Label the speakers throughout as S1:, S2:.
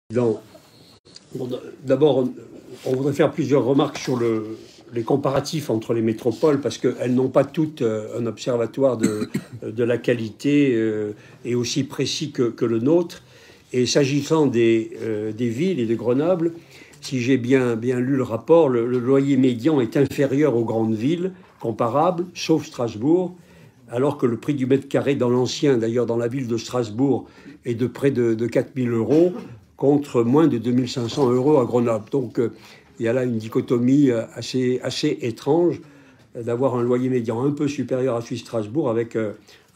S1: Président. D'abord, on voudrait faire plusieurs remarques sur les comparatifs entre les métropoles, parce qu'elles n'ont pas toutes un observatoire de la qualité et aussi précis que le nôtre. Et s'agissant des villes et de Grenoble, si j'ai bien lu le rapport, le loyer médian est inférieur aux grandes villes comparables, sauf Strasbourg, alors que le prix du mètre carré dans l'ancien, d'ailleurs dans la ville de Strasbourg, est de près de 4 000 euros, contre moins de 2 500 euros à Grenoble. Donc il y a là une dichotomie assez étrange d'avoir un loyer médian un peu supérieur à celui de Strasbourg avec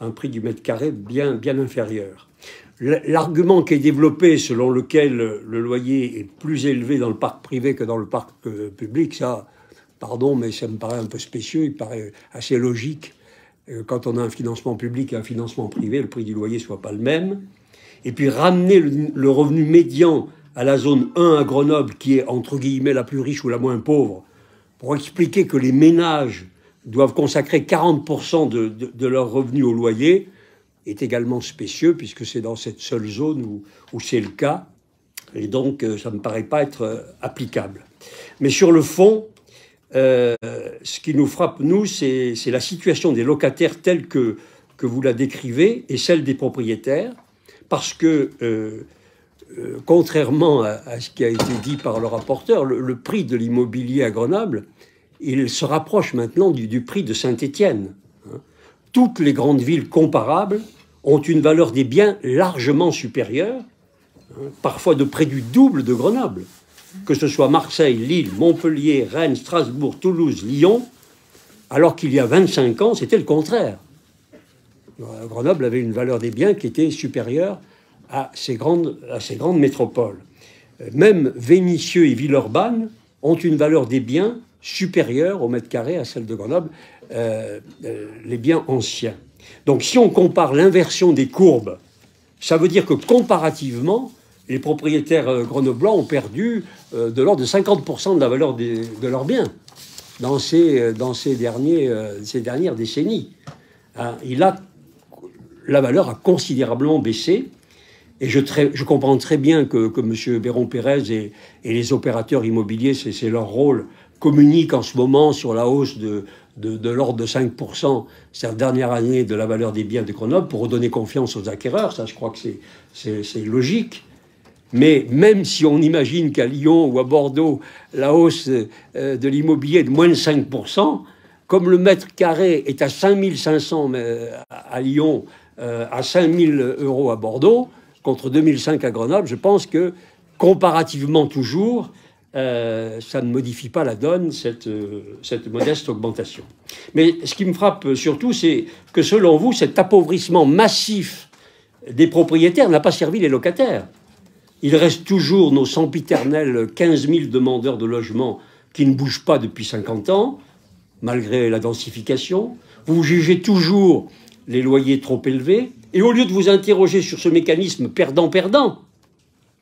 S1: un prix du mètre carré bien inférieur. L'argument qui est développé selon lequel le loyer est plus élevé dans le parc privé que dans le parc public, ça, pardon, mais ça me paraît un peu spécieux, il paraît assez logique. Quand on a un financement public et un financement privé, le prix du loyer ne soit pas le même. Et puis ramener le revenu médian à la zone 1 à Grenoble, qui est entre guillemets la plus riche ou la moins pauvre, pour expliquer que les ménages doivent consacrer 40% de leur revenu au loyer, est également spécieux, puisque c'est dans cette seule zone où c'est le cas. Et donc, ça ne me paraît pas être applicable. Mais sur le fond, ce qui nous frappe, nous, c'est la situation des locataires telle que vous la décrivez et celle des propriétaires. Parce que, contrairement à ce qui a été dit par le rapporteur, le prix de l'immobilier à Grenoble, il se rapproche maintenant du prix de Saint-Étienne. Toutes les grandes villes comparables ont une valeur des biens largement supérieure, parfois de près du double de Grenoble. Que ce soit Marseille, Lille, Montpellier, Rennes, Strasbourg, Toulouse, Lyon, alors qu'il y a 25 ans, c'était le contraire. Grenoble avait une valeur des biens qui était supérieure à ces grandes métropoles. Même Vénissieux et Villeurbanne ont une valeur des biens supérieure au mètre carré à celle de Grenoble, les biens anciens. Donc si on compare l'inversion des courbes, ça veut dire que comparativement, les propriétaires grenoblois ont perdu de l'ordre de 50% de la valeur de leurs biens dans ces dernières décennies. La valeur a considérablement baissé. Et je comprends très bien que M. Béron-Pérez et les opérateurs immobiliers, c'est leur rôle, communiquent en ce moment sur la hausse de l'ordre de 5% cette dernière année de la valeur des biens de Grenoble pour redonner confiance aux acquéreurs. Ça, je crois que c'est logique. Mais même si on imagine qu'à Lyon ou à Bordeaux, la hausse de l'immobilier est de moins de 5%, comme le mètre carré est à 5 500 à Lyon, à 5 000 euros à Bordeaux, contre 2005 à Grenoble, je pense que, comparativement toujours, ça ne modifie pas la donne, cette modeste augmentation. Mais ce qui me frappe surtout, c'est que, selon vous, cet appauvrissement massif des propriétaires n'a pas servi les locataires. Il reste toujours nos sempiternels 15 000 demandeurs de logement qui ne bougent pas depuis 50 ans, malgré la densification. Vous jugez toujours les loyers trop élevés, et au lieu de vous interroger sur ce mécanisme perdant-perdant,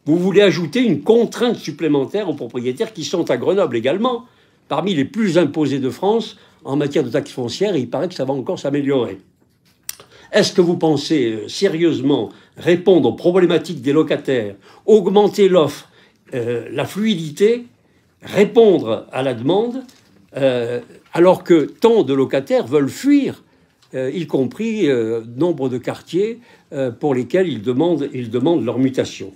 S1: vous voulez ajouter une contrainte supplémentaire aux propriétaires qui sont à Grenoble également, parmi les plus imposés de France en matière de taxes foncières, et il paraît que ça va encore s'améliorer. Est-ce que vous pensez sérieusement répondre aux problématiques des locataires, augmenter l'offre, la fluidité, répondre à la demande, alors que tant de locataires veulent fuir, y compris nombre de quartiers pour lesquels ils demandent leur mutation.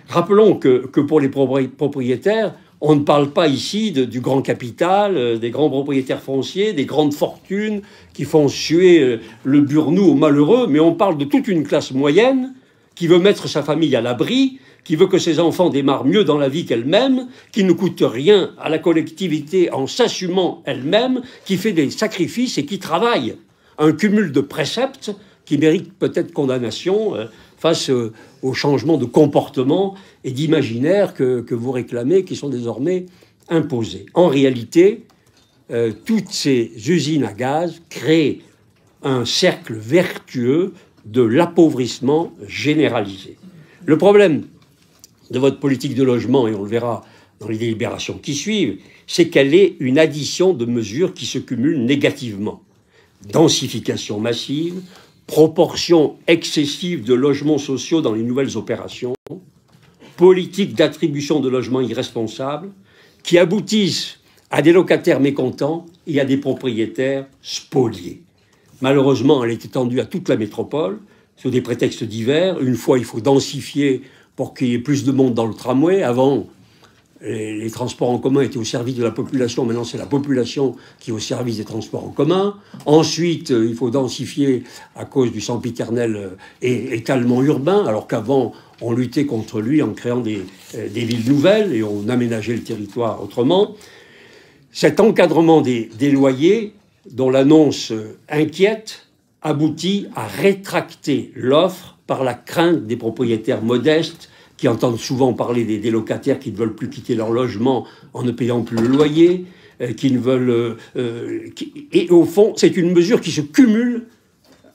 S1: Rappelons que pour les propriétaires, on ne parle pas ici du grand capital, des grands propriétaires fonciers, des grandes fortunes qui font suer le burnou aux malheureux, mais on parle de toute une classe moyenne qui veut mettre sa famille à l'abri, qui veut que ses enfants démarrent mieux dans la vie qu'elle-même, qui ne coûte rien à la collectivité en s'assumant elle-même, qui fait des sacrifices et qui travaille. Un cumul de préceptes qui mérite peut-être condamnation face aux changements de comportement et d'imaginaire que vous réclamez, qui sont désormais imposés. En réalité, toutes ces usines à gaz créent un cercle vertueux de l'appauvrissement généralisé. Le problème de votre politique de logement, et on le verra dans les délibérations qui suivent, c'est qu'elle est une addition de mesures qui se cumulent négativement. Densification massive, proportion excessive de logements sociaux dans les nouvelles opérations, politique d'attribution de logements irresponsables qui aboutissent à des locataires mécontents et à des propriétaires spoliés. Malheureusement, elle est étendue à toute la métropole, sous des prétextes divers. Une fois, il faut densifier pour qu'il y ait plus de monde dans le tramway. Avant, les transports en commun étaient au service de la population. Maintenant, c'est la population qui est au service des transports en commun. Ensuite, il faut densifier à cause du sempiternel étalement urbain, alors qu'avant, on luttait contre lui en créant des villes nouvelles et on aménageait le territoire autrement. Cet encadrement des loyers, dont l'annonce inquiète, aboutit à rétracter l'offre par la crainte des propriétaires modestes qui entendent souvent parler des locataires qui ne veulent plus quitter leur logement en ne payant plus le loyer, qui ne veulent... et au fond, c'est une mesure qui se cumule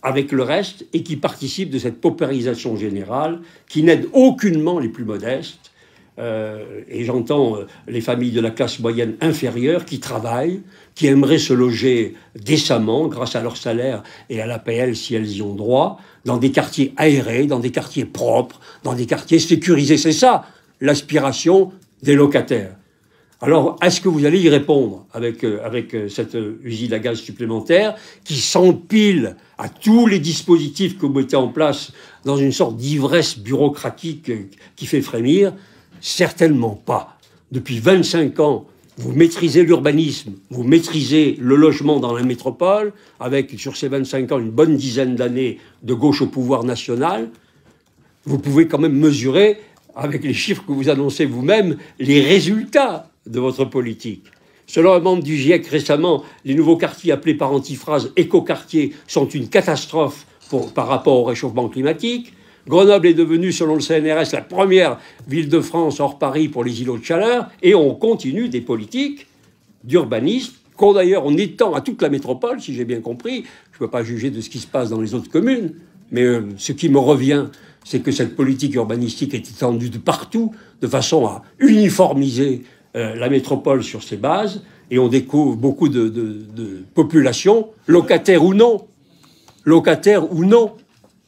S1: avec le reste et qui participe de cette paupérisation générale qui n'aide aucunement les plus modestes. Et j'entends les familles de la classe moyenne inférieure qui travaillent, qui aimeraient se loger décemment grâce à leur salaire et à l'APL si elles y ont droit, dans des quartiers aérés, dans des quartiers propres, dans des quartiers sécurisés. C'est ça l'aspiration des locataires. Alors, est-ce que vous allez y répondre avec cette usine à gaz supplémentaire qui s'empile à tous les dispositifs que vous mettez en place dans une sorte d'ivresse bureaucratique qui fait frémir? Certainement pas. Depuis 25 ans, vous maîtrisez l'urbanisme, vous maîtrisez le logement dans la métropole, avec sur ces 25 ans une bonne dizaine d'années de gauche au pouvoir national. Vous pouvez quand même mesurer, avec les chiffres que vous annoncez vous-même, les résultats de votre politique. Selon un membre du GIEC récemment, les nouveaux quartiers appelés par antiphrase écoquartiers sont une catastrophe par rapport au réchauffement climatique. Grenoble est devenue, selon le CNRS, la première ville de France hors Paris pour les îlots de chaleur, et on continue des politiques d'urbanisme qu'on d'ailleurs on étend à toute la métropole, si j'ai bien compris. Je ne peux pas juger de ce qui se passe dans les autres communes, mais ce qui me revient, c'est que cette politique urbanistique est étendue de partout, de façon à uniformiser la métropole sur ses bases, et on découvre beaucoup de populations, locataires ou non,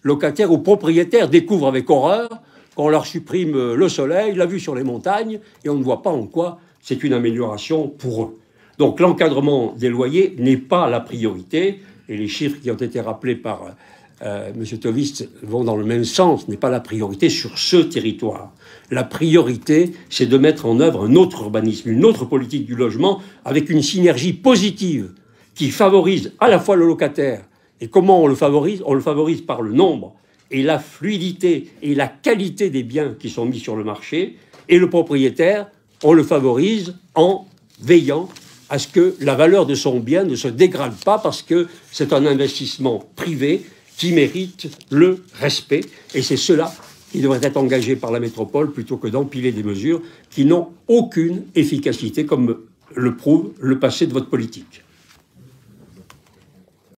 S1: locataires ou propriétaires découvrent avec horreur qu'on leur supprime le soleil, la vue sur les montagnes, et on ne voit pas en quoi c'est une amélioration pour eux. Donc l'encadrement des loyers n'est pas la priorité, et les chiffres qui ont été rappelés par M. Tovist vont dans le même sens, n'est pas la priorité sur ce territoire. La priorité, c'est de mettre en œuvre un autre urbanisme, une autre politique du logement, avec une synergie positive qui favorise à la fois le locataire. Et comment on le favorise? On le favorise par le nombre et la fluidité et la qualité des biens qui sont mis sur le marché. Et le propriétaire, on le favorise en veillant à ce que la valeur de son bien ne se dégrade pas parce que c'est un investissement privé qui mérite le respect. Et c'est cela qui devrait être engagé par la métropole plutôt que d'empiler des mesures qui n'ont aucune efficacité, comme le prouve le passé de votre politique.